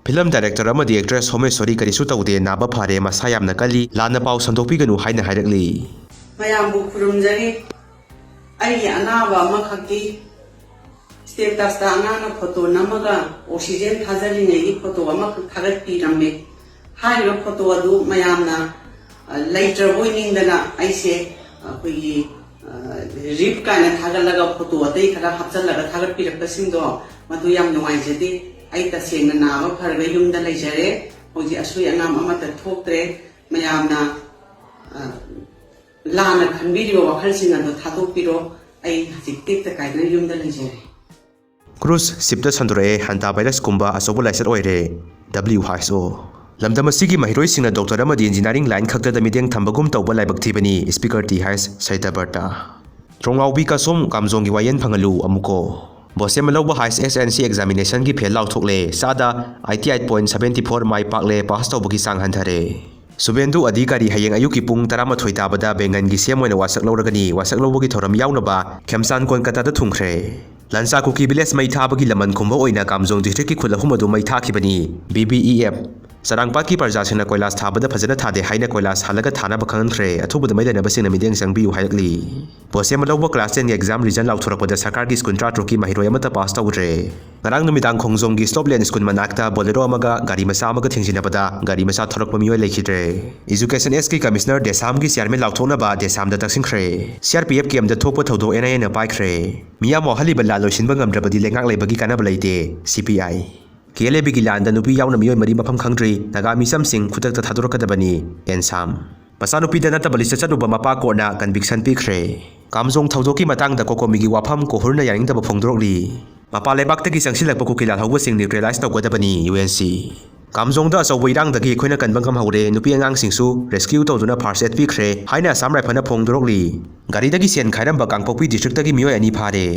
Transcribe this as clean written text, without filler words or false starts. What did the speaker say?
Film director Amadi actress Homeshwori Karisu Twde Lanna Pao Masayam Nakali Lanna Pao Sandokpiganu haina haidakli. Mayambu kurumjari ai anaba makhaki status ta angana photo namaga oxygen thajali negi photo amak thagat pirambe haiba photo adu mayamna later boining dana aise koi rip kana thagalaga photo adai khara hapchalaga thagat pirapta singdo madu yam nuai jeti ai ta sengna nama pharga yumda leijare hoji asui angam amata thoktre mayamna Lanna Khanbiri wakhalsing ado thadokpiro ai hajik ta kaina yumda leijare. Cruise sipta sandore hanta virus kumba asobo laisar oire WHO lamdam asigi mahiroi singna doctor amadi engineering line khakta da mideng thambagum tawba laibak thibani speaker ti has saitabarta trongaw bi kasom kamjong gi wayen phangalu amuko bosem lawba high SNC examination gi fail law thokle sada 88.74 mai pakle pass tawbagi sang hanthare Subendu adhikari hayeng ayuki pung 13 tabada bengan gi semoina wasak lawragani wasak lawbagi thoram yaunaba khemsan kolkata da thungkhre Lansa kuki biles mai thabagi laman khumba oina kamjong district ki khulahum adu mai thakibani BBEF Sarangpat ki parjasina koilas thabada phajana thade haina koilas halaga thana bakhanthre athubada mai lena basina mideng sangbiu hayakli bosem lawba class 10 exam result lauthorapada sarkar gi school tra ki mahiroi amata pass tawdre ngarang numidang khongjong gi stop lane school manakta bolero amaga gari masa amaga thingsinabada gari masa thorakpa mioi lekhidre education SK commissioner desam gi chairman lauthona ba desam da taksingkhre CRPF ki amda thokpa thodo NIN paikhre miya mohali bala loisinba ngamdrabadi lengak leibagi kana balaite CPI KLB gi landa nupi yauna mioi mari Mafam Khangdri nagami samsing khutak ta thadorakadabani ensam pasanupi da nata balisa chaduba mapa ko na conviction pikre kamjong thaudoki matang da kokomi gi wafam ko hurna yaring da phongdrokli mapa lebak ta gi sangsilak ko kilal hawba sing neutralize tawgadabani UNC kamjong da so wairang da gi khoina kanbangam haure nupi angang singsu rescue tawduna first aid pikre haina samrai phana phongdrokli gari da gi sen khairam ba kangpokpi district da gi mioi ani phare